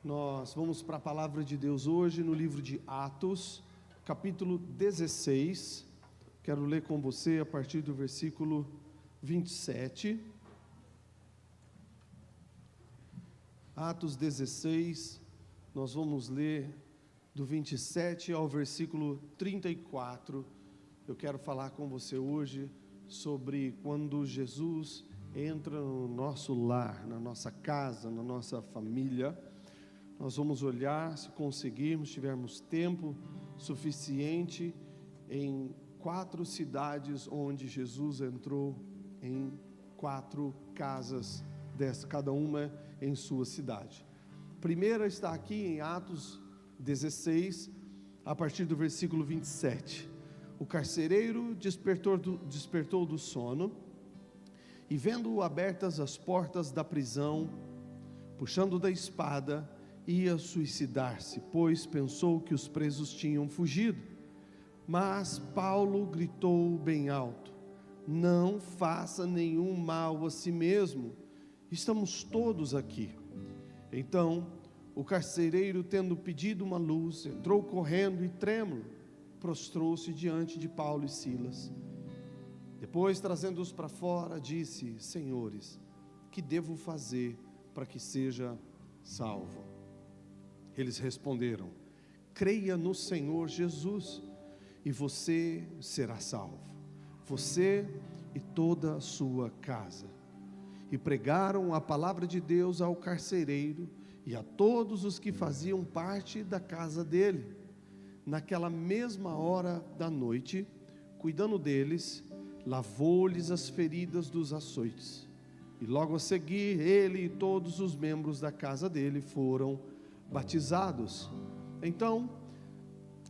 Nós vamos para a palavra de Deus hoje no livro de Atos, capítulo 16. Quero ler com você a partir do versículo 27. Atos 16, nós vamos ler do 27 ao versículo 34. Eu quero falar com você hoje sobre quando Jesus entra no nosso lar, na nossa casa, na nossa família. Nós vamos olhar, se conseguirmos, tivermos tempo suficiente, em 4 cidades onde Jesus entrou, em 4 casas, cada uma em sua cidade. A primeira está aqui em Atos 16, a partir do versículo 27. O carcereiro despertou do sono, e vendo abertas as portas da prisão, puxando da espada, ia suicidar-se, pois pensou que os presos tinham fugido. Mas Paulo gritou bem alto: não faça nenhum mal a si mesmo, estamos todos aqui. Então o carcereiro, tendo pedido uma luz, entrou correndo e trêmulo, prostrou-se diante de Paulo e Silas. Depois, trazendo-os para fora, disse: senhores, que devo fazer para que seja salvo? Eles responderam: creia no Senhor Jesus, e você será salvo, você e toda a sua casa. E pregaram a palavra de Deus ao carcereiro e a todos os que faziam parte da casa dele. Naquela mesma hora da noite, cuidando deles, lavou-lhes as feridas dos açoites. E logo a seguir, ele e todos os membros da casa dele foram batizados. Então,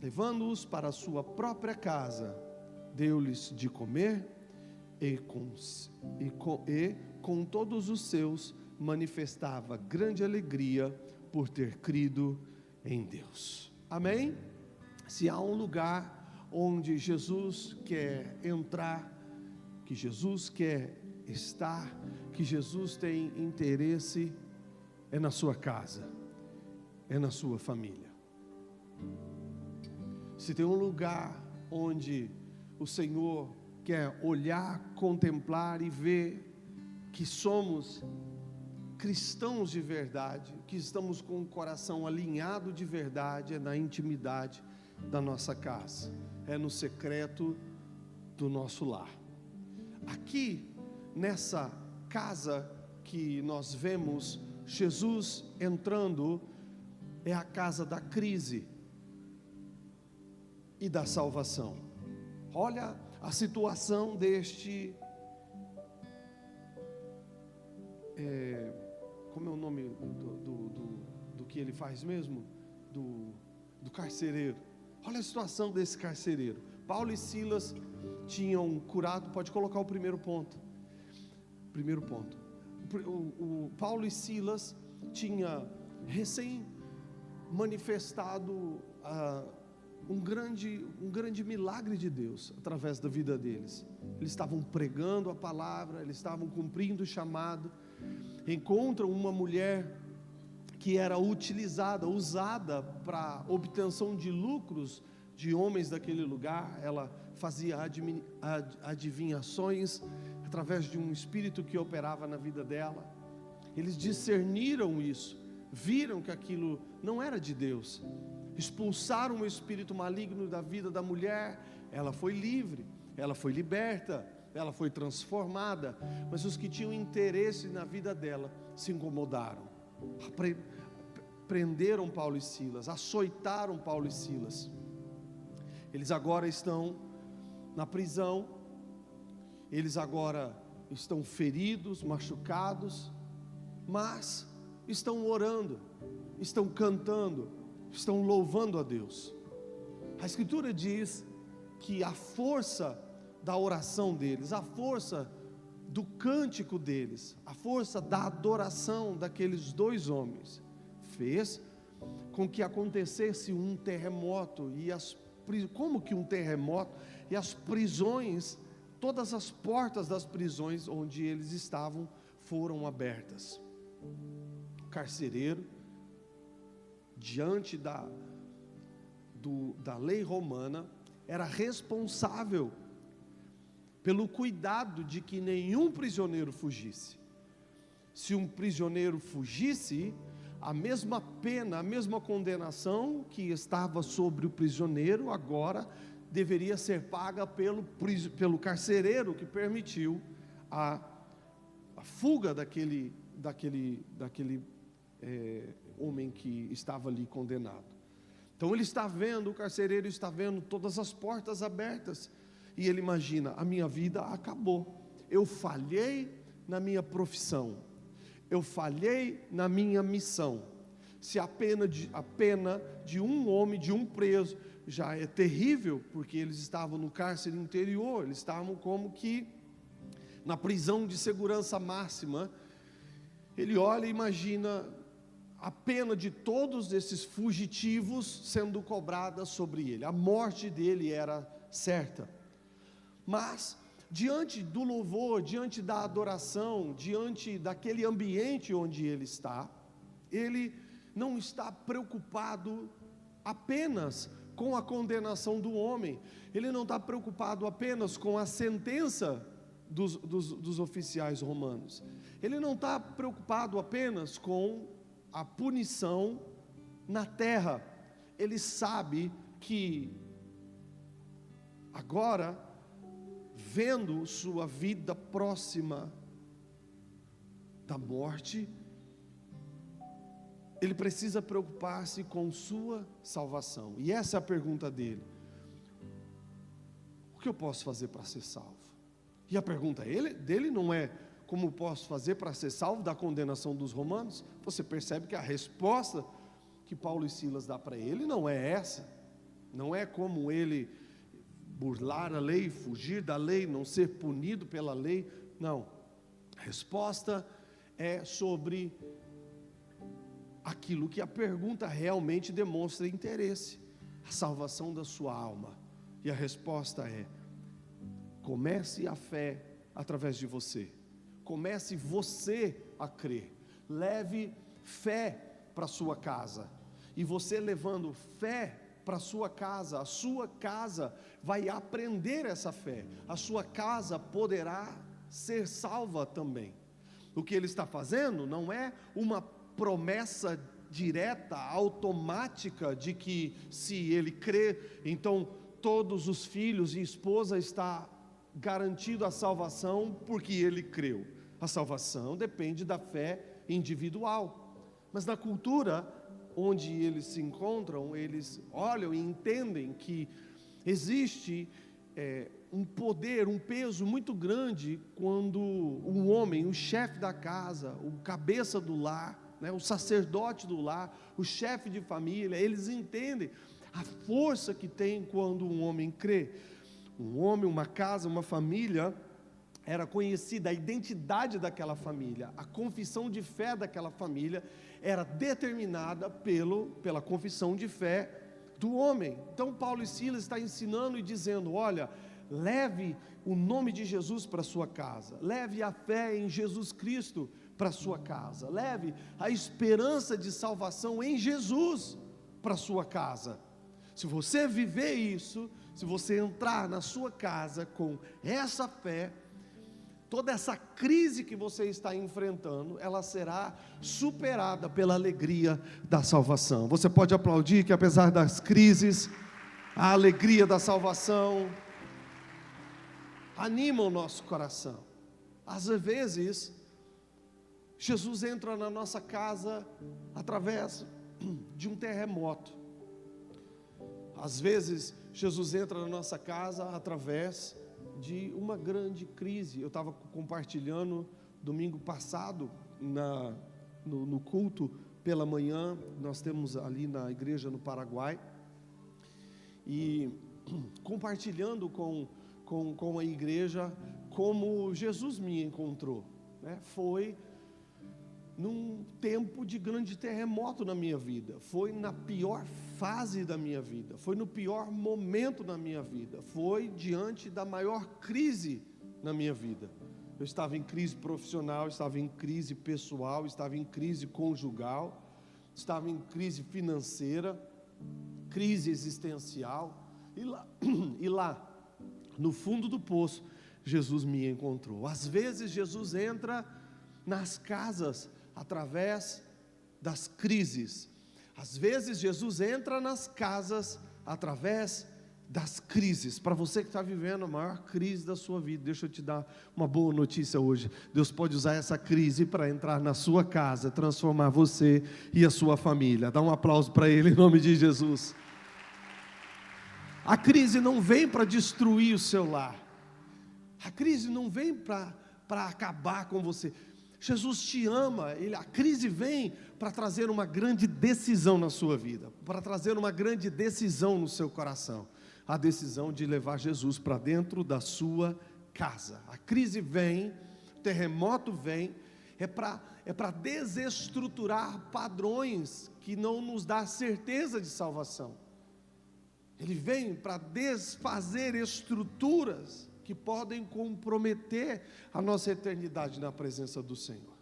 levando-os para a sua própria casa, deu-lhes de comer, e com todos os seus manifestava grande alegria por ter crido em Deus. Amém? Se há um lugar onde Jesus quer entrar, que Jesus quer estar, que Jesus tem interesse, é na sua casa, é na sua família. Se tem um lugar onde o Senhor quer olhar, contemplar e ver que somos cristãos de verdade, que estamos com o coração alinhado de verdade, é na intimidade da nossa casa, é no secreto do nosso lar. Aqui nessa casa que nós vemos Jesus entrando, é a casa da crise e da salvação. Olha a situação deste, como é o nome do que ele faz mesmo? Do carcereiro. Olha a situação desse carcereiro. Paulo e Silas tinham curado, pode colocar o primeiro ponto. O Paulo e Silas tinha recém manifestado um grande milagre de Deus através da vida deles. Eles estavam pregando a palavra, eles estavam cumprindo o chamado. Encontram uma mulher que era usada para obtenção de lucros de homens daquele lugar. Ela fazia adivinhações através de um espírito que operava na vida dela. Eles discerniram isso, viram que aquilo não era de Deus, expulsaram o espírito maligno da vida da mulher. Ela foi livre, ela foi liberta, ela foi transformada. Mas os que tinham interesse na vida dela se incomodaram, prenderam Paulo e Silas, açoitaram Paulo e Silas. Eles agora estão na prisão, eles agora estão feridos, machucados, mas estão orando, estão cantando, estão louvando a Deus. A Escritura diz que a força da oração deles, a força do cântico deles, a força da adoração daqueles 2 homens, fez com que acontecesse um terremoto. Como que um terremoto? E as prisões, todas as portas das prisões onde eles estavam foram abertas. O carcereiro diante da lei romana, era responsável pelo cuidado de que nenhum prisioneiro fugisse. Se um prisioneiro fugisse, a mesma pena, a mesma condenação que estava sobre o prisioneiro, agora deveria ser paga pelo carcereiro que permitiu a fuga daquele homem que estava ali condenado. Então o carcereiro está vendo todas as portas abertas, e ele imagina: a minha vida acabou, eu falhei na minha profissão, eu falhei na minha missão. Se a pena de um homem, de um preso, já é terrível, porque eles estavam no cárcere interior, eles estavam como que na prisão de segurança máxima, ele olha e imagina a pena de todos esses fugitivos sendo cobrada sobre ele. A morte dele era certa. Mas diante do louvor, diante da adoração, diante daquele ambiente onde ele não está preocupado apenas com a condenação do homem, ele não está preocupado apenas com a sentença dos oficiais romanos, ele não está preocupado apenas com a punição na terra. Ele sabe que agora, vendo sua vida próxima da morte, ele precisa preocupar-se com sua salvação. E essa é a pergunta dele: o que eu posso fazer para ser salvo? E a pergunta dele não é: como posso fazer para ser salvo da condenação dos romanos? Você percebe que a resposta que Paulo e Silas dá para ele não é essa. Não é como ele burlar a lei, fugir da lei, não ser punido pela lei. Não. A resposta é sobre aquilo que a pergunta realmente demonstra interesse: a salvação da sua alma. E a resposta é: comece a fé através de você. Comece você a crer. Leve fé para sua casa. E você levando fé para sua casa, a sua casa vai aprender essa fé. A sua casa poderá ser salva também. O que ele está fazendo não é uma promessa direta, automática, de que se ele crer, então todos os filhos e esposa está garantido a salvação porque ele creu. A salvação depende da fé individual. Mas na cultura onde eles se encontram, eles olham e entendem que existe um poder, um peso muito grande quando um homem, o chefe da casa, o cabeça do lar, o sacerdote do lar, o chefe de família, eles entendem a força que tem quando um homem crê. Um homem, uma casa, uma família, era conhecida, a identidade daquela família, a confissão de fé daquela família era determinada pela confissão de fé do homem. Então Paulo e Silas estão ensinando e dizendo: olha, leve o nome de Jesus para sua casa, leve a fé em Jesus Cristo para sua casa, leve a esperança de salvação em Jesus para sua casa. Se você viver isso, se você entrar na sua casa com essa fé, toda essa crise que você está enfrentando, ela será superada pela alegria da salvação. Você pode aplaudir que apesar das crises, a alegria da salvação anima o nosso coração. Às vezes, Jesus entra na nossa casa através de um terremoto. Às vezes, Jesus entra na nossa casa através de uma grande crise. Eu estava compartilhando domingo passado no culto pela manhã. Nós temos ali na igreja no Paraguai, e compartilhando com a igreja como Jesus me encontrou, foi num tempo de grande terremoto na minha vida, foi na pior fase da minha vida, foi no pior momento da minha vida, foi diante da maior crise na minha vida. Eu estava em crise profissional, estava em crise pessoal, estava em crise conjugal, estava em crise financeira, crise existencial, e lá, no fundo do poço, Jesus me encontrou. Às vezes Jesus entra nas casas através das crises. Às vezes Jesus entra nas casas através das crises. Para você que está vivendo a maior crise da sua vida, deixa eu te dar uma boa notícia hoje. Deus pode usar essa crise para entrar na sua casa, transformar você e a sua família. Dá um aplauso para Ele em nome de Jesus. A crise não vem para destruir o seu lar. A crise não vem para acabar com você. Jesus te ama. A crise vem para trazer uma grande decisão na sua vida, para trazer uma grande decisão no seu coração. A decisão de levar Jesus para dentro da sua casa. A crise vem, o terremoto vem, é para desestruturar padrões que não nos dá certeza de salvação. Ele vem para desfazer estruturas que podem comprometer a nossa eternidade na presença do Senhor.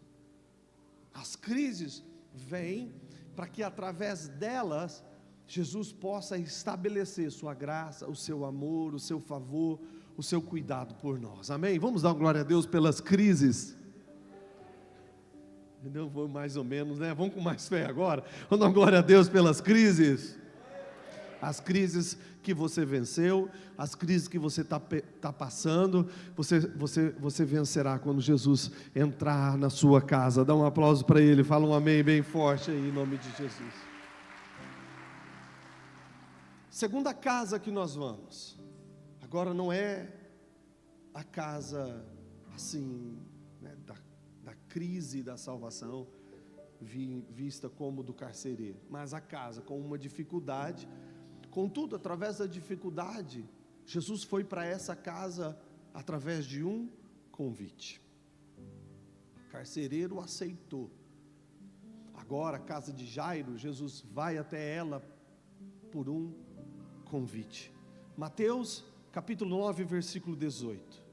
As crises vêm para que através delas Jesus possa estabelecer sua graça, o seu amor, o seu favor, o seu cuidado por nós. Amém? Vamos dar uma glória a Deus pelas crises. Não vou mais ou menos, né? Vamos com mais fé agora. Vamos dar uma glória a Deus pelas crises. As crises que você venceu, as crises que você está passando, você vencerá quando Jesus entrar na sua casa. Dá um aplauso para Ele, fala um amém bem forte aí em nome de Jesus. Segunda casa que nós vamos, agora não é a casa assim, né, da crise da salvação, vista como do carcereiro, mas a casa com uma dificuldade. Contudo, através da dificuldade, Jesus foi para essa casa através de um convite. O carcereiro aceitou. Agora, a casa de Jairo, Jesus vai até ela por um convite. Mateus, capítulo 9, versículo 18.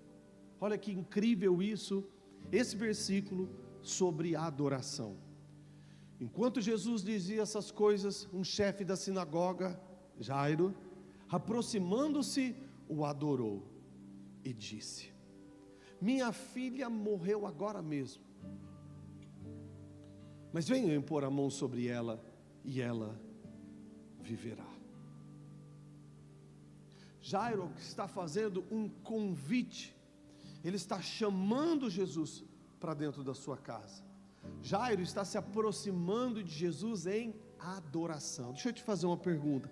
Olha que incrível isso, esse versículo sobre a adoração. Enquanto Jesus dizia essas coisas, um chefe da sinagoga, Jairo, aproximando-se, o adorou e disse: minha filha morreu agora mesmo, mas venha impor a mão sobre ela e ela viverá. Jairo está fazendo um convite, ele está chamando Jesus para dentro da sua casa. Jairo está se aproximando de Jesus em adoração. Deixa eu te fazer uma pergunta.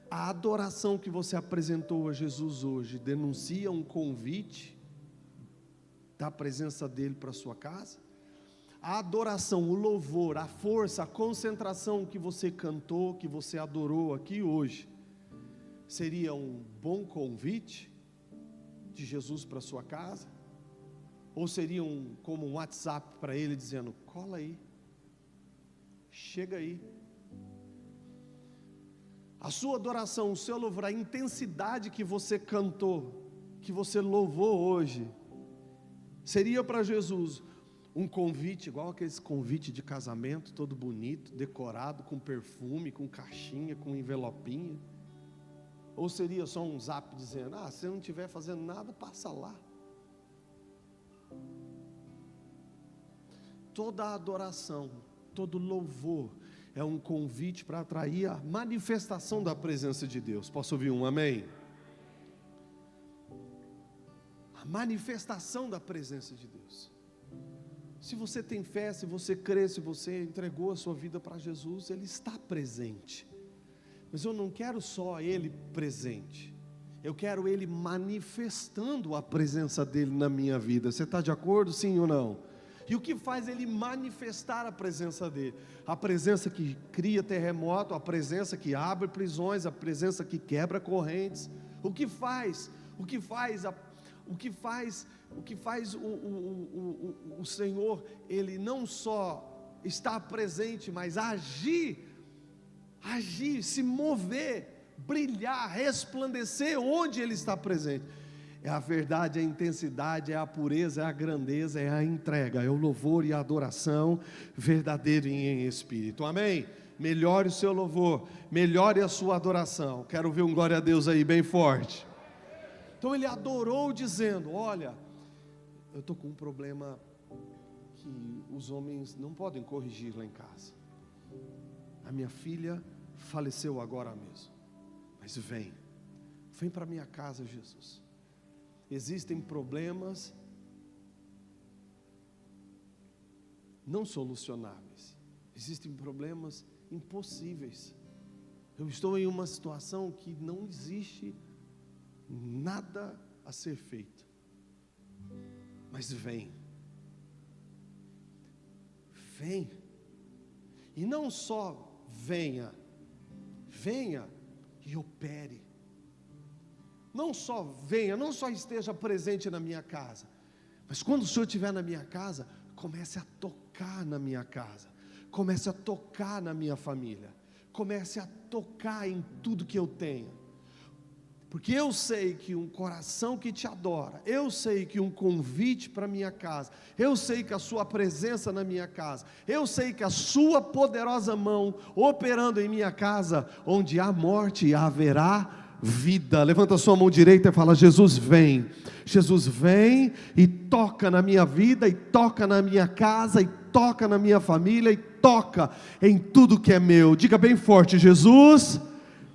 A adoração que você apresentou a Jesus hoje denuncia um convite da presença dele para a sua casa? A adoração, o louvor, a força, a concentração que você cantou, que você adorou aqui hoje, seria um bom convite de Jesus para a sua casa? Ou seria como um WhatsApp para ele dizendo: cola aí, chega aí? A sua adoração, o seu louvor, a intensidade que você cantou, que você louvou hoje, seria para Jesus um convite, igual aqueles convites de casamento, todo bonito, decorado, com perfume, com caixinha, com envelopinha? Ou seria só um zap dizendo: se você não estiver fazendo nada, passa lá? Toda adoração, todo louvor é um convite para atrair a manifestação da presença de Deus. Posso ouvir um amém? A manifestação da presença de Deus. Se você tem fé, se você crê, se você entregou a sua vida para Jesus, Ele está presente. Mas eu não quero só Ele presente, eu quero Ele manifestando a presença dEle na minha vida. Você está de acordo, sim ou não? E o que faz Ele manifestar a presença dEle? A presença que cria terremoto, a presença que abre prisões, a presença que quebra correntes. O que faz o Senhor, Ele não só está presente, mas agir, se mover, brilhar, resplandecer onde Ele está presente. é a verdade, é a intensidade, é a pureza, é a grandeza, é a entrega, é o louvor e a adoração verdadeiro e em espírito. Amém? Melhore o seu louvor, melhore a sua adoração. Quero ver um glória a Deus aí bem forte. Então ele adorou dizendo: olha, eu estou com um problema que os homens não podem corrigir lá em casa. A minha filha faleceu agora mesmo, mas vem para minha casa, Jesus. Existem problemas não solucionáveis, existem problemas impossíveis. Eu estou em uma situação que não existe nada a ser feito, mas vem, e não só venha e opere. Não só venha, não só esteja presente na minha casa, mas quando o Senhor estiver na minha casa, comece a tocar na minha casa, comece a tocar na minha família, comece a tocar em tudo que eu tenho, porque eu sei que um coração que te adora, eu sei que um convite para minha casa, eu sei que a sua presença na minha casa, eu sei que a sua poderosa mão operando em minha casa, onde há morte haverá vida. Levanta a sua mão direita e fala: Jesus vem e toca na minha vida, e toca na minha casa, e toca na minha família, e toca em tudo que é meu. Diga bem forte: Jesus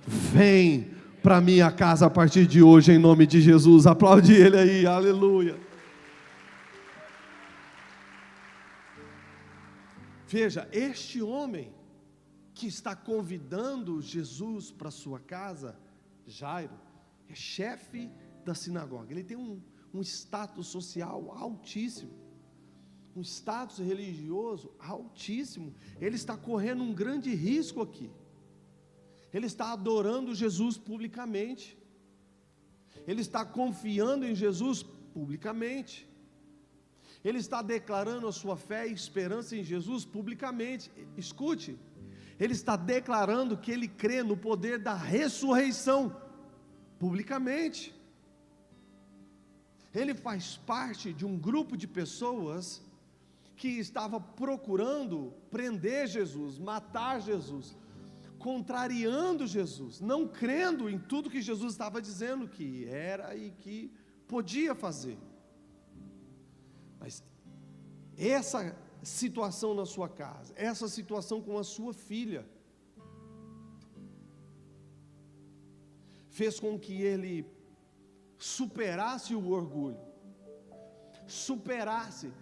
vem para minha casa a partir de hoje, em nome de Jesus. Aplaude ele aí, aleluia. Veja, este homem que está convidando Jesus para sua casa, Jairo, é chefe da sinagoga. Ele tem um status social altíssimo, um status religioso altíssimo. Ele está correndo um grande risco aqui. Ele está adorando Jesus publicamente, ele está confiando em Jesus publicamente, ele está declarando a sua fé e esperança em Jesus publicamente. Escute, ele está declarando que ele crê no poder da ressurreição publicamente. Ele faz parte de um grupo de pessoas que estava procurando prender Jesus, matar Jesus, contrariando Jesus, não crendo em tudo que Jesus estava dizendo que era e que podia fazer. Mas essa situação na sua casa, essa situação com a sua filha, fez com que ele superasse o orgulho, superasse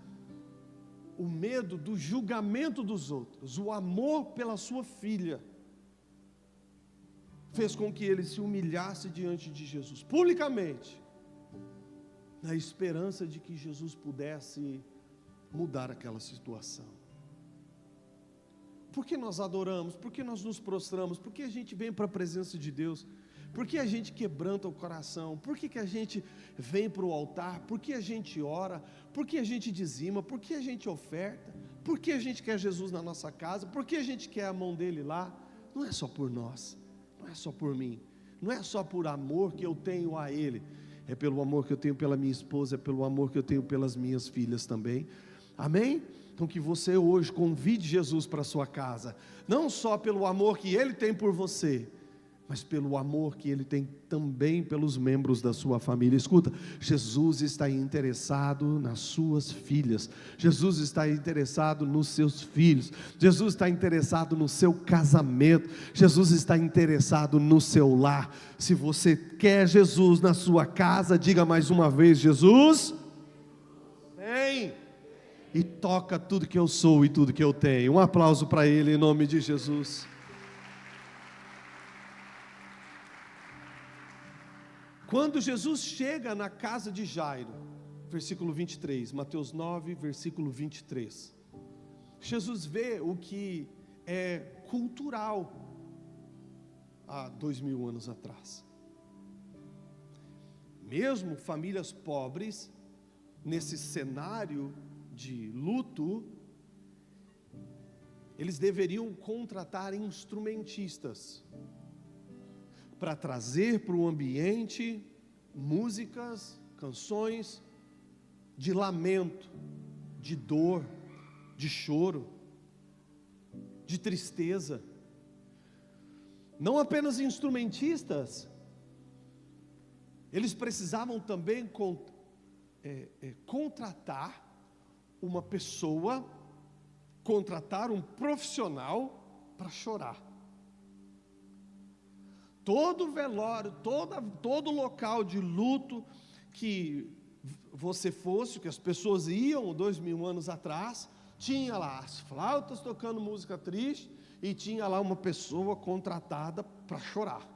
o medo do julgamento dos outros, o amor pela sua filha, fez com que ele se humilhasse diante de Jesus, publicamente, na esperança de que Jesus pudesse mudar aquela situação. Por que nós adoramos? Por que nós nos prostramos? Por que a gente vem para a presença de Deus? Por que a gente quebranta o coração? Por que a gente vem para o altar? Por que a gente ora? Por que a gente dizima? Por que a gente oferta? Por que a gente quer Jesus na nossa casa? Por que a gente quer a mão dele lá? Não é só por nós, não é só por mim, não é só por amor que eu tenho a ele, é pelo amor que eu tenho pela minha esposa, é pelo amor que eu tenho pelas minhas filhas também. Amém? Então que você hoje convide Jesus para a sua casa, não só pelo amor que ele tem por você, mas pelo amor que ele tem também pelos membros da sua família. Escuta, Jesus está interessado nas suas filhas, Jesus está interessado nos seus filhos, Jesus está interessado no seu casamento, Jesus está interessado no seu lar. Se você quer Jesus na sua casa, diga mais uma vez: Jesus vem e toca tudo que eu sou e tudo que eu tenho. Um aplauso para ele em nome de Jesus. Quando Jesus chega na casa de Jairo, versículo 23, Mateus 9, versículo 23, Jesus vê o que é cultural há 2000 anos atrás. Mesmo famílias pobres, nesse cenário de luto, eles deveriam contratar instrumentistas para trazer para o ambiente músicas, canções de lamento, de dor, de choro, de tristeza. Não apenas instrumentistas, eles precisavam também contratar uma pessoa, contratar um profissional para chorar. Todo velório, todo local de luto que você fosse, que as pessoas iam 2000 anos atrás, tinha lá as flautas tocando música triste e tinha lá uma pessoa contratada para chorar.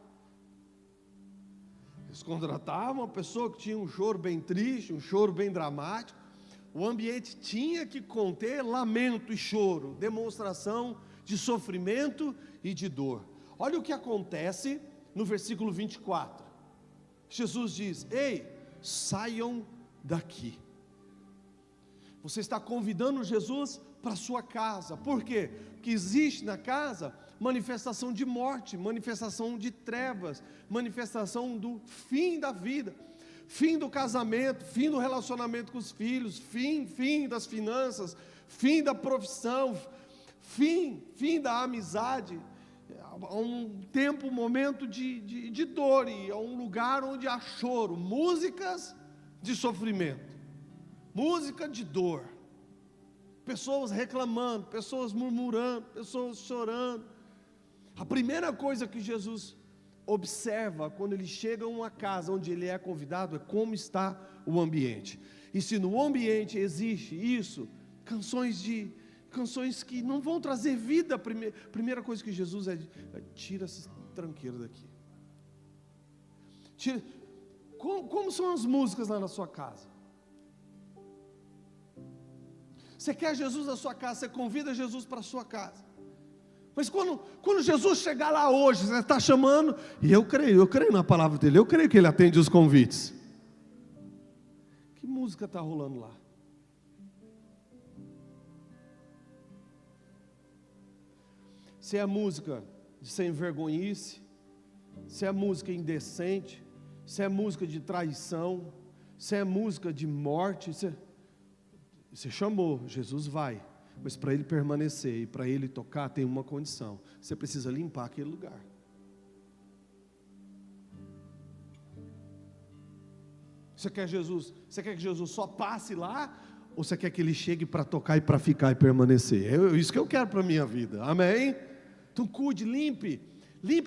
Eles contratavam uma pessoa que tinha um choro bem triste, um choro bem dramático. O ambiente tinha que conter lamento e choro, demonstração de sofrimento e de dor. Olha o que acontece no versículo 24. Jesus diz: ei, saiam daqui. Você está convidando Jesus para sua casa. Por quê? Porque existe na casa manifestação de morte, manifestação de trevas, manifestação do fim da vida, fim do casamento, fim do relacionamento com os filhos, fim das finanças, fim da profissão, fim da amizade. Há um tempo, um momento de dor, e é um lugar onde há choro, músicas de sofrimento, música de dor, pessoas reclamando, pessoas murmurando, pessoas chorando. A primeira coisa que Jesus observa quando ele chega a uma casa onde ele é convidado é como está o ambiente. E se no ambiente existe isso, canções que não vão trazer vida, primeira coisa que Jesus tira esse tranqueiro daqui. Como são as músicas lá na sua casa? Você quer Jesus na sua casa, você convida Jesus para a sua casa. Mas quando Jesus chegar lá hoje, você está chamando, e eu creio na palavra dele, eu creio que ele atende os convites. Que música está rolando lá? Se é música de sem vergonhice, se é música indecente, se é música de traição, se é música de morte, você chamou, Jesus vai. Mas para ele permanecer e para ele tocar, tem uma condição: você precisa limpar aquele lugar. Você quer que Jesus só passe lá? Ou você quer que ele chegue para tocar e para ficar e permanecer? É isso que eu quero para a minha vida, amém? Então cuide, limpe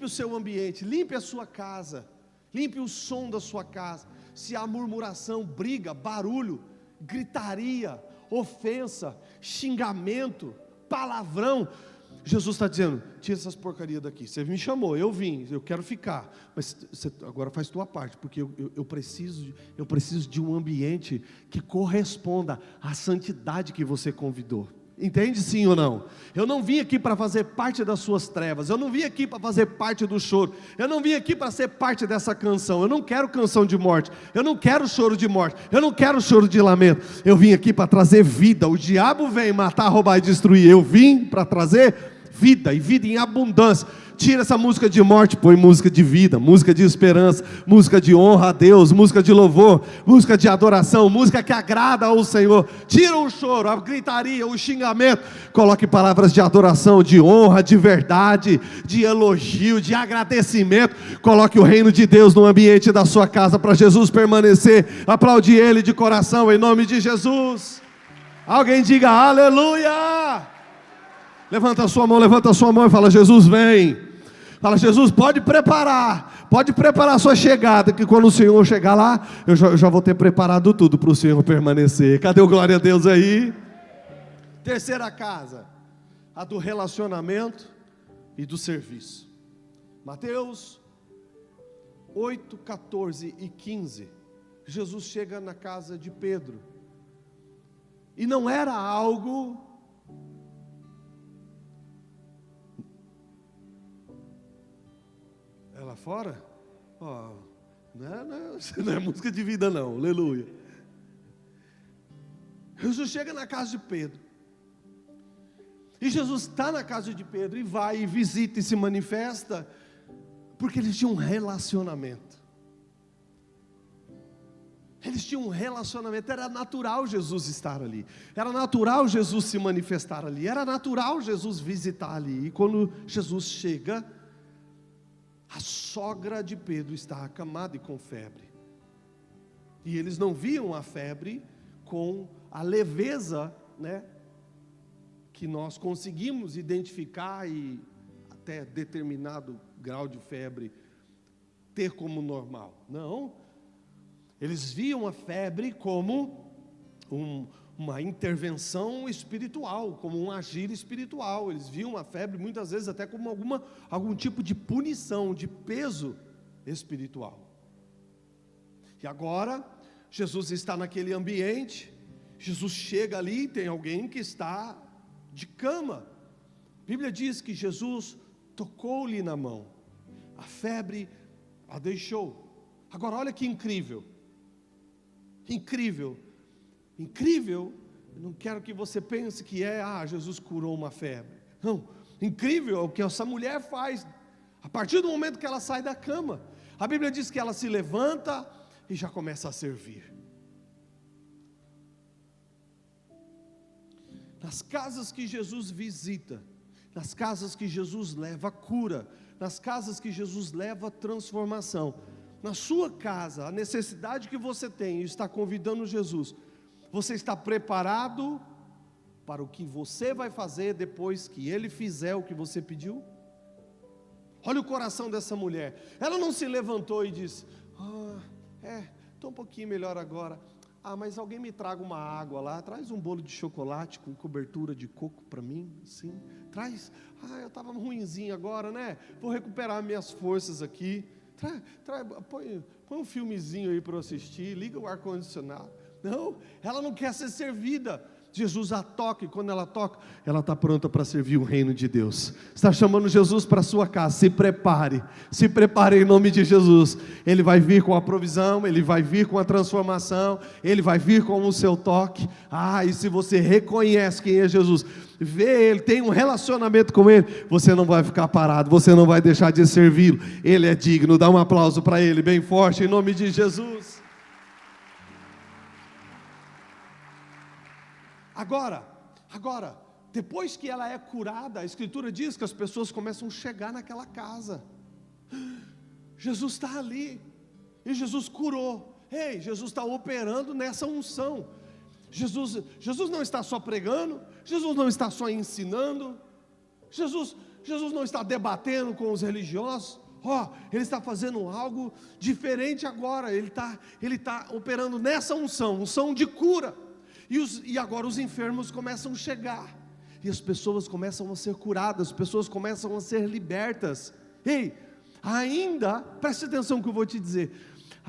o seu ambiente, limpe a sua casa, limpe o som da sua casa. Se há murmuração, briga, barulho, gritaria, ofensa, xingamento, palavrão, Jesus está dizendo: tira essas porcarias daqui. Você me chamou, eu vim, eu quero ficar, mas você agora faz tua parte, porque eu preciso de um ambiente que corresponda à santidade que você convidou. Entende, sim ou não? Eu não vim aqui para fazer parte das suas trevas, eu não vim aqui para fazer parte do choro, eu não vim aqui para ser parte dessa canção. Eu não quero canção de morte, eu não quero choro de morte, eu não quero choro de lamento. Eu vim aqui para trazer vida. O diabo vem matar, roubar e destruir, eu vim para trazer vida, e vida em abundância. Tira essa música de morte, põe música de vida, música de esperança, música de honra a Deus, música de louvor, música de adoração, música que agrada ao Senhor. Tira o choro, a gritaria, o xingamento, coloque palavras de adoração, de honra, de verdade, de elogio, de agradecimento. Coloque o reino de Deus no ambiente da sua casa para Jesus permanecer. Aplaude Ele de coração em nome de Jesus. Alguém diga aleluia. Levanta a sua mão e fala: Jesus vem. Fala: Jesus, pode preparar a sua chegada, que quando o Senhor chegar lá, eu já vou ter preparado tudo para o Senhor permanecer. Cadê o glória a Deus aí? Terceira casa, a do relacionamento e do serviço. Mateus 8, 14 e 15, Jesus chega na casa de Pedro, e não era algo... lá fora? Não é música de vida não, aleluia. Jesus chega na casa de Pedro, e Jesus está na casa de Pedro, e vai, e visita, e se manifesta, porque eles tinham um relacionamento. Eles tinham um relacionamento, era natural Jesus estar ali, era natural Jesus se manifestar ali, era natural Jesus visitar ali. E quando Jesus chega, a sogra de Pedro está acamada e com febre. E eles não viam a febre com a leveza, né, que nós conseguimos identificar e até determinado grau de febre ter como normal. Não, eles viam a febre como uma intervenção espiritual, como um agir espiritual. Eles viam a febre muitas vezes até como algum tipo de punição, de peso espiritual. E agora, Jesus está naquele ambiente, Jesus chega ali, tem alguém que está de cama. A Bíblia diz que Jesus tocou-lhe na mão, a febre a deixou. Agora olha que incrível, incrível, incrível. Eu não quero que você pense que Jesus curou uma febre. Não, incrível é o que essa mulher faz, a partir do momento que ela sai da cama. A Bíblia diz que ela se levanta e já começa a servir. Nas casas que Jesus visita, nas casas que Jesus leva cura, nas casas que Jesus leva transformação, na sua casa, a necessidade que você tem, está convidando Jesus, você está preparado para o que você vai fazer depois que Ele fizer o que você pediu? Olha o coração dessa mulher, ela não se levantou e disse: estou um pouquinho melhor agora. Mas alguém me traga uma água lá, traz um bolo de chocolate com cobertura de coco para mim, sim, traz, eu estava ruinzinho agora, né, vou recuperar minhas forças aqui, põe um filmezinho aí para eu assistir, liga o ar-condicionado. Não, ela não quer ser servida. Jesus a toca, e quando ela toca, ela está pronta para servir o reino de Deus. Está chamando Jesus para a sua casa, se prepare em nome de Jesus. Ele vai vir com a provisão, Ele vai vir com a transformação, Ele vai vir com o seu toque. E se você reconhece quem é Jesus, vê Ele, tem um relacionamento com Ele, você não vai ficar parado, você não vai deixar de servi-lo. Ele é digno. Dá um aplauso para Ele bem forte em nome de Jesus. Agora, depois que ela é curada, a Escritura diz que as pessoas começam a chegar naquela casa. Jesus está ali, e Jesus curou. Jesus está operando nessa unção. Jesus não está só pregando, Jesus não está só ensinando, Jesus não está debatendo com os religiosos. Ele está fazendo algo diferente agora. Ele está operando nessa unção de cura. E agora os enfermos começam a chegar, e as pessoas começam a ser curadas, as pessoas começam a ser libertas. Preste atenção no que eu vou te dizer,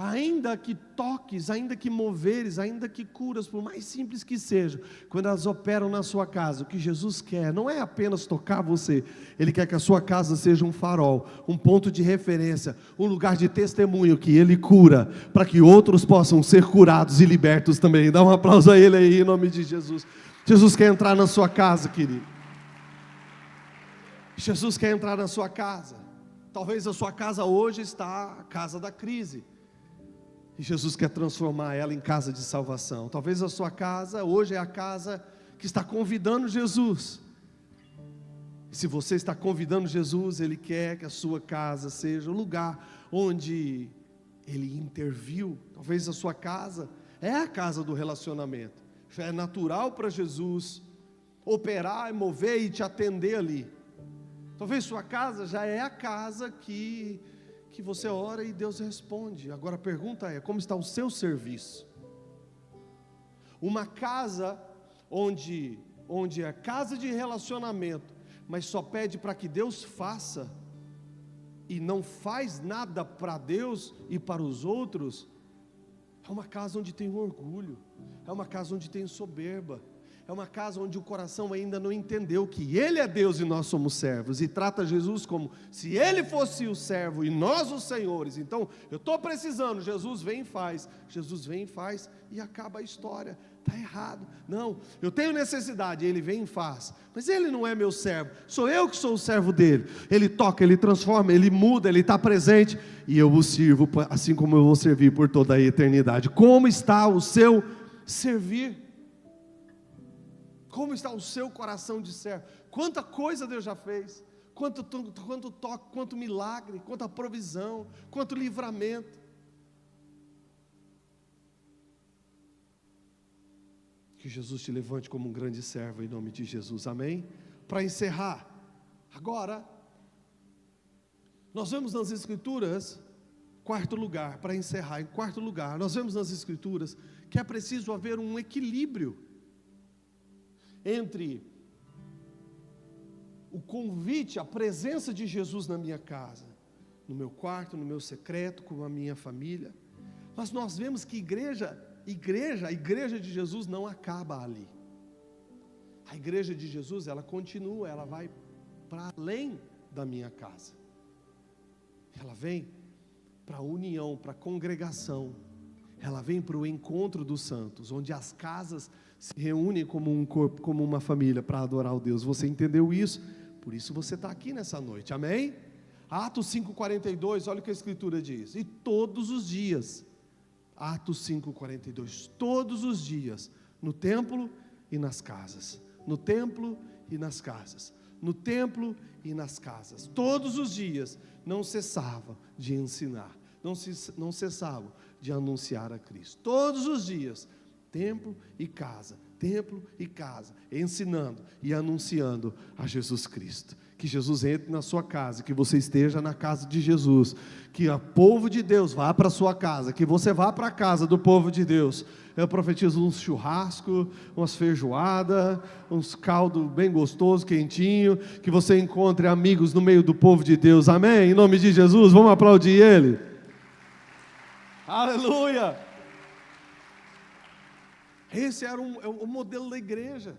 ainda que toques, ainda que moveres, ainda que curas, por mais simples que seja, quando elas operam na sua casa, o que Jesus quer não é apenas tocar você, Ele quer que a sua casa seja um farol, um ponto de referência, um lugar de testemunho, que Ele cura, para que outros possam ser curados e libertos também. Dá um aplauso a Ele aí em nome de Jesus. Jesus quer entrar na sua casa, querido. Jesus quer entrar na sua casa. Talvez a sua casa hoje está a casa da crise, e Jesus quer transformar ela em casa de salvação. Talvez a sua casa hoje é a casa que está convidando Jesus. E se você está convidando Jesus, Ele quer que a sua casa seja o lugar onde Ele interviu. Talvez a sua casa é a casa do relacionamento. Já é natural para Jesus operar, mover e te atender ali. Talvez sua casa já é a casa que você ora e Deus responde. Agora a pergunta é: como está o seu serviço? Uma casa onde é casa de relacionamento, mas só pede para que Deus faça, e não faz nada para Deus e para os outros, é uma casa onde tem orgulho, é uma casa onde tem soberba, é uma casa onde o coração ainda não entendeu que Ele é Deus e nós somos servos, e trata Jesus como se Ele fosse o servo e nós os senhores. Então, eu estou precisando, Jesus vem e faz, e acaba a história. Está errado. Não, eu tenho necessidade, Ele vem e faz, mas Ele não é meu servo, sou eu que sou o servo dEle. Ele toca, Ele transforma, Ele muda, Ele está presente, e eu o sirvo, assim como eu vou servir por toda a eternidade. Como está o seu servir? Como está o seu coração de servo? Quanta coisa Deus já fez, quanto toque, quanto milagre, quanta provisão, quanto livramento. Que Jesus te levante como um grande servo, em nome de Jesus, amém? Para encerrar, agora, nós vemos nas Escrituras, quarto lugar, para encerrar, em quarto lugar, nós vemos nas Escrituras que é preciso haver um equilíbrio entre o convite, a presença de Jesus na minha casa, no meu quarto, no meu secreto, com a minha família. Mas nós vemos que a igreja de Jesus não acaba ali. A igreja de Jesus, ela continua, ela vai para além da minha casa. Ela vem para a união, para a congregação. Ela vem para o encontro dos santos, onde as casas se reúnem como um corpo, como uma família, para adorar o Deus. Você entendeu isso? Por isso você está aqui nessa noite, amém? Atos 5,42, olha o que a Escritura diz: e todos os dias, Atos 5,42, todos os dias, no templo e nas casas, no templo e nas casas, no templo e nas casas, todos os dias, não cessavam de ensinar, não cessavam de anunciar a Cristo, todos os dias, templo e casa, ensinando e anunciando a Jesus Cristo. Que Jesus entre na sua casa, que você esteja na casa de Jesus, que o povo de Deus vá para a sua casa, que você vá para a casa do povo de Deus. Eu profetizo uns churrasco, umas feijoada, uns caldo bem gostoso, quentinho, que você encontre amigos no meio do povo de Deus, amém? Em nome de Jesus, vamos aplaudir Ele. Aleluia! Esse era o modelo da igreja.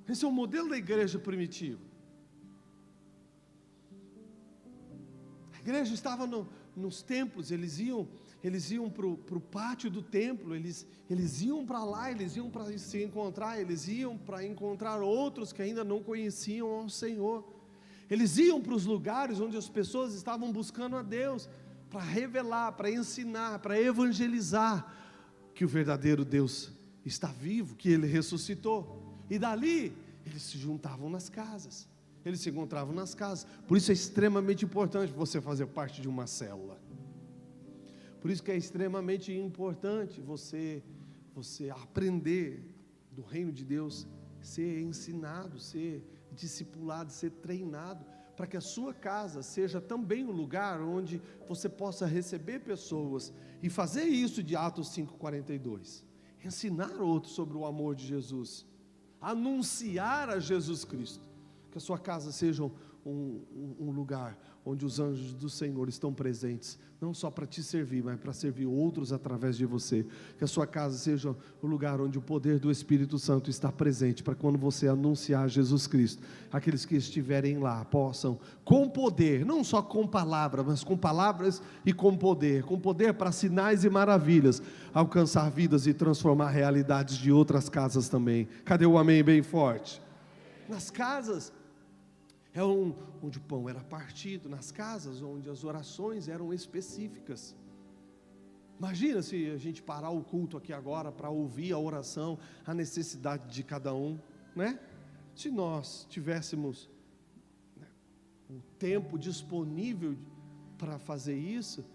Esse é o modelo da igreja primitiva. A igreja estava nos templos, eles iam para o pátio do templo, eles iam para lá, eles iam para se encontrar, eles iam para encontrar outros que ainda não conheciam ao Senhor. Eles iam para os lugares onde as pessoas estavam buscando a Deus, para revelar, para ensinar, para evangelizar que o verdadeiro Deus está vivo, que Ele ressuscitou. E dali, eles se juntavam nas casas, eles se encontravam nas casas. Por isso é extremamente importante você fazer parte de uma célula. Por isso que é extremamente importante você aprender do reino de Deus, ser ensinado, ser discipulado, ser treinado, para que a sua casa seja também um lugar onde você possa receber pessoas e fazer isso de Atos 5,42. Ensinar outros sobre o amor de Jesus, anunciar a Jesus Cristo. Que a sua casa seja um lugar onde os anjos do Senhor estão presentes, não só para te servir, mas para servir outros através de você. Que a sua casa seja o lugar onde o poder do Espírito Santo está presente, para quando você anunciar Jesus Cristo, aqueles que estiverem lá possam, com poder, não só com palavras, mas com palavras e com poder para sinais e maravilhas, alcançar vidas e transformar realidades de outras casas também. Cadê o amém bem forte? Nas casas onde o pão era partido, nas casas onde as orações eram específicas. Imagina se a gente parar o culto aqui agora para ouvir a oração, a necessidade de cada um, né? Se nós tivéssemos um tempo disponível para fazer isso,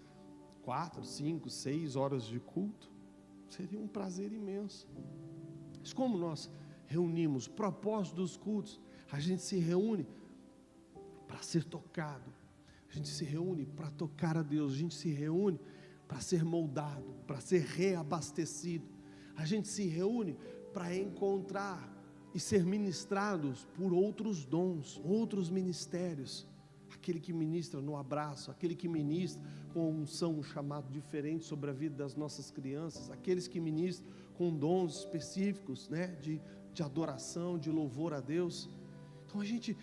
4, 5, 6 horas de culto, seria um prazer imenso. Mas como nós reunimos, o propósito dos cultos, a gente se reúne para ser tocado, a gente se reúne para tocar a Deus, a gente se reúne para ser moldado, para ser reabastecido, a gente se reúne para encontrar e ser ministrados por outros dons, outros ministérios, aquele que ministra no abraço, aquele que ministra com unção, um chamado diferente sobre a vida das nossas crianças, aqueles que ministram com dons específicos, né, de adoração, de louvor a Deus. Então a gente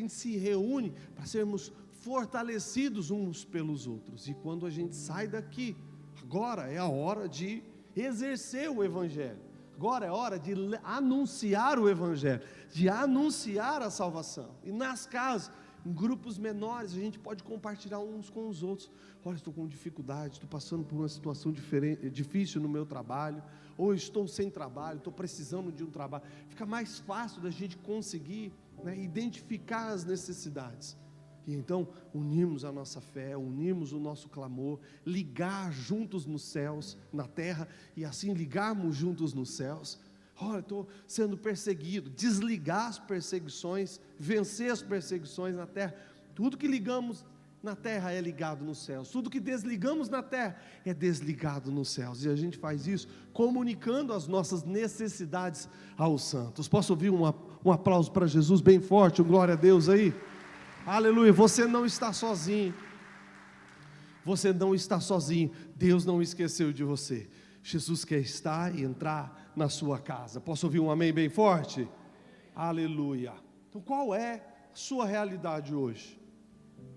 se reúne para sermos fortalecidos uns pelos outros. E quando a gente sai daqui, agora é a hora de exercer o Evangelho. Agora é hora de anunciar o Evangelho, de anunciar a salvação. E nas casas, em grupos menores, a gente pode compartilhar uns com os outros. Olha, estou com dificuldade, estou passando por uma situação difícil no meu trabalho, ou estou sem trabalho, estou precisando de um trabalho. Fica mais fácil da gente conseguir, né, identificar as necessidades. E então unirmos a nossa fé, unirmos o nosso clamor, ligar juntos nos céus, na terra, e assim ligarmos juntos nos céus. Olha, estou sendo perseguido, desligar as perseguições, vencer as perseguições na terra. Tudo que ligamos na terra é ligado nos céus, tudo que desligamos na terra é desligado nos céus, e a gente faz isso comunicando as nossas necessidades aos santos. Posso ouvir um aplauso para Jesus bem forte, um glória a Deus aí? Aleluia. Você não está sozinho, você não está sozinho, Deus não esqueceu de você. Jesus quer estar e entrar na sua casa. Posso ouvir um amém bem forte? Aleluia. Então qual é a sua realidade hoje?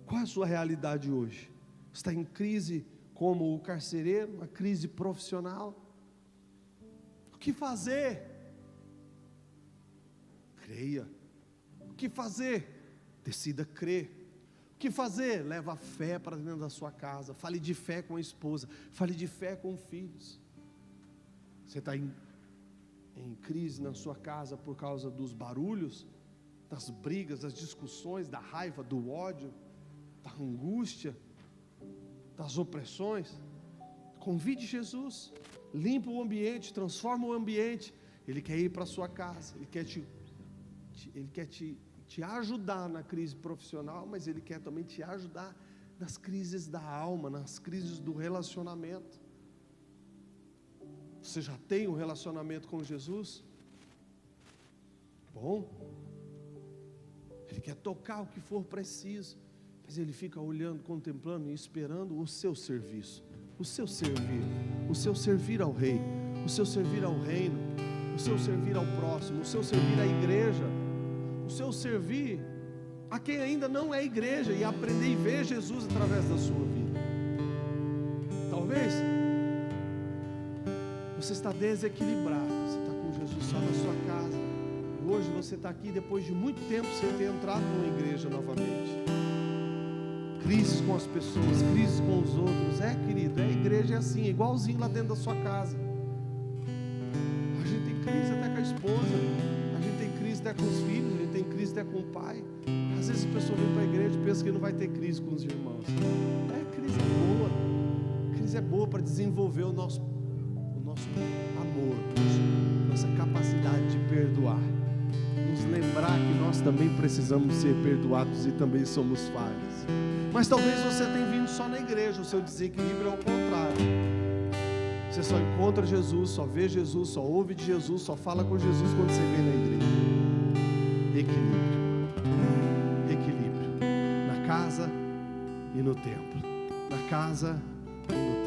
Qual é a sua realidade hoje? Está em crise como o carcereiro, uma crise profissional? O que fazer? Creia. O que fazer? Decida crer. O que fazer? Leva a fé para dentro da sua casa. Fale de fé com a esposa. Fale de fé com filhos. Você está em crise na sua casa por causa dos barulhos, das brigas, das discussões, da raiva, do ódio, da angústia, das opressões? Convide Jesus. Limpa o ambiente, transforma o ambiente. Ele quer ir para a sua casa. Ele quer te ajudar na crise profissional, mas Ele quer também te ajudar nas crises da alma, nas crises do relacionamento. Você já tem um relacionamento com Jesus? Bom, Ele quer tocar o que for preciso, mas Ele fica olhando, contemplando e esperando o seu serviço, o seu servir ao Rei, o seu servir ao reino, o seu servir ao próximo, o seu servir à igreja, o seu servir a quem ainda não é igreja, e aprender e ver Jesus através da sua vida. Talvez você está desequilibrado, você está com Jesus só na sua casa. Hoje você está aqui depois de muito tempo sem ter entrado numa igreja novamente. Crises com as pessoas, crises com os outros. Querido, a igreja é assim, igualzinho lá dentro da sua casa. A gente tem crise até com a esposa, a gente tem crise até com os filhos, a gente tem crise até com o pai. Às vezes a pessoa vem para a igreja e pensa que não vai ter crise com os irmãos. Crise é boa. Crise é boa para desenvolver o nosso amor, nossa capacidade de perdoar, nos lembrar que nós também precisamos ser perdoados e também somos falhos. Mas talvez você tenha vindo só na igreja, o seu desequilíbrio é ao contrário. Você só encontra Jesus, só vê Jesus, só ouve de Jesus, só fala com Jesus quando você vem na igreja. Equilíbrio na casa e no templo, na casa e no templo.